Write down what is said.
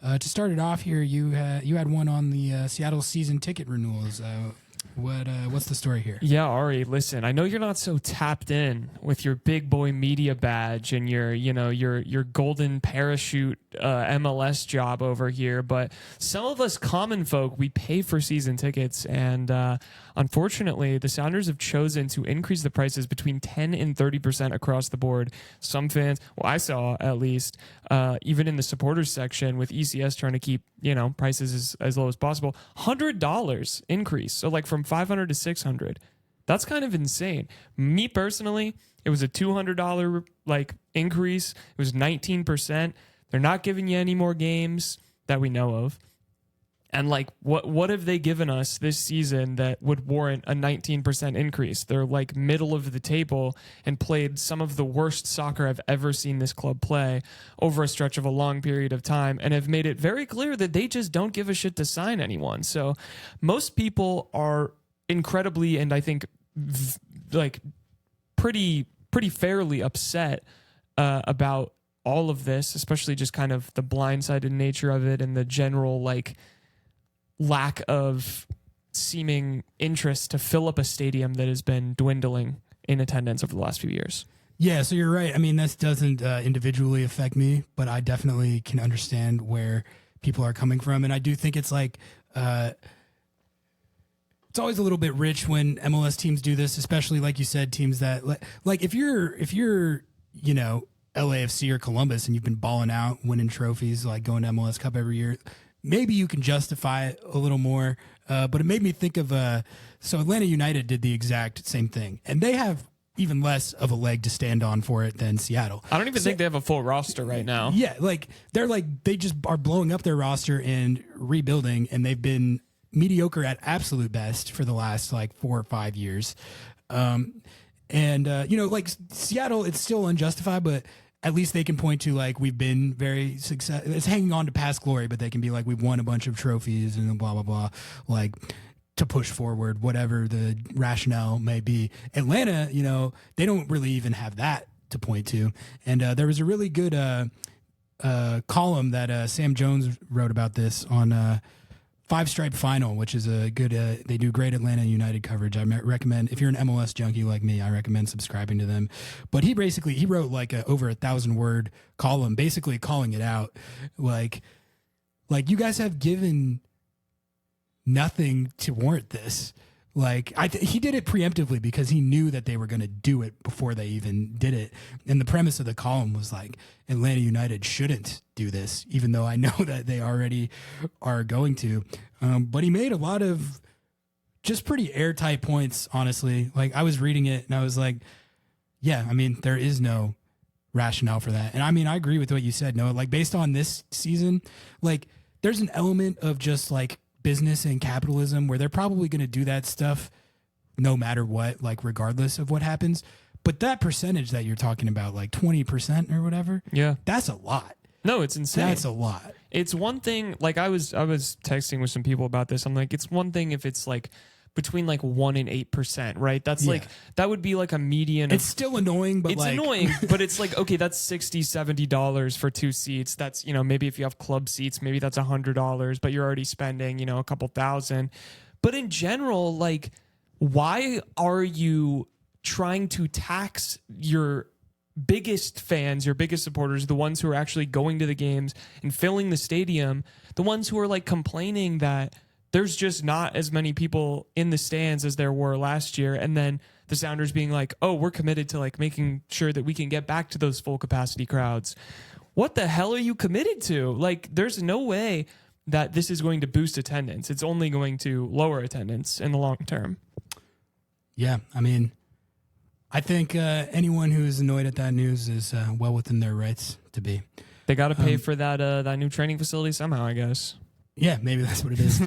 To start it off here, you had one on the Seattle season ticket renewals. What's the story here? Yeah, Ari, listen, I know you're not so tapped in with your big boy media badge and your golden parachute MLS job over here, but some of us common folk, we pay for season tickets, and unfortunately, the Sounders have chosen to increase the prices between 10 and 30% across the board. Some fans, well, I saw at least, even in the supporters section with ECS trying to keep prices as low as possible, $100 increase. So like from $500 to $600. That's kind of insane. Me personally, it was a $200 increase. It was 19%. They're not giving you any more games that we know of. And what have they given us this season that would warrant a 19% increase? They're middle of the table and played some of the worst soccer I've ever seen this club play over a stretch of a long period of time, and have made it very clear that they just don't give a shit to sign anyone. So most people are incredibly, and I think pretty fairly upset about all of this, especially just kind of the blindsided nature of it and the general lack of seeming interest to fill up a stadium that has been dwindling in attendance over the last few years. Yeah, so you're right. I mean, this doesn't individually affect me, but I definitely can understand where people are coming from. And I do think it's it's always a little bit rich when MLS teams do this, especially like you said, teams that if you're LAFC or Columbus and you've been balling out, winning trophies, going to MLS Cup every year, maybe you can justify it a little more, but it made me think of so Atlanta United did the exact same thing, and they have even less of a leg to stand on for it than Seattle. I don't even think they have a full roster right now. Yeah, they just are blowing up their roster and rebuilding, and they've been mediocre at absolute best for the last 4 or 5 years. Seattle, it's still unjustified, but at least they can point to we've been very successful. It's hanging on to past glory, but they can be we've won a bunch of trophies and blah, blah, blah, to push forward, whatever the rationale may be. Atlanta, they don't really even have that to point to. And there was a really good column that Sam Jones wrote about this on Five Stripe Final, which is a good, they do great Atlanta United coverage. I recommend, if you're an MLS junkie like me, I recommend subscribing to them. But he wrote over 1,000-word column, basically calling it out. You guys have given nothing to warrant this. He did it preemptively because he knew that they were going to do it before they even did it. And the premise of the column was Atlanta United shouldn't do this, even though I know that they already are going to. But he made a lot of just pretty airtight points, honestly. I was reading it and I was yeah, I mean, there is no rationale for that. And I mean, I agree with what you said, Noah. Based on this season, there's an element of just business and capitalism where they're probably going to do that stuff no matter what, regardless of what happens. But that percentage that you're talking about, 20% or whatever, yeah, that's a lot. No, it's insane. That's a lot. It's one thing, I was texting with some people about this. I'm it's one thing if it's between 1% and 8%, right? That's that would be a median. It's still annoying, but it's annoying, but it's okay, that's $60, $70 for 2 seats. That's, maybe if you have club seats, maybe that's $100, but you're already spending, a couple thousand. But in general, why are you trying to tax your biggest fans, your biggest supporters, the ones who are actually going to the games and filling the stadium, the ones who are complaining that there's just not as many people in the stands as there were last year, and then the Sounders being oh, we're committed to making sure that we can get back to those full capacity crowds. What the hell are you committed to? There's no way that this is going to boost attendance. It's only going to lower attendance in the long term. Yeah, I mean, I think anyone who is annoyed at that news is well within their rights to be. They got to pay for that new training facility somehow, I guess. Yeah, maybe that's what it is.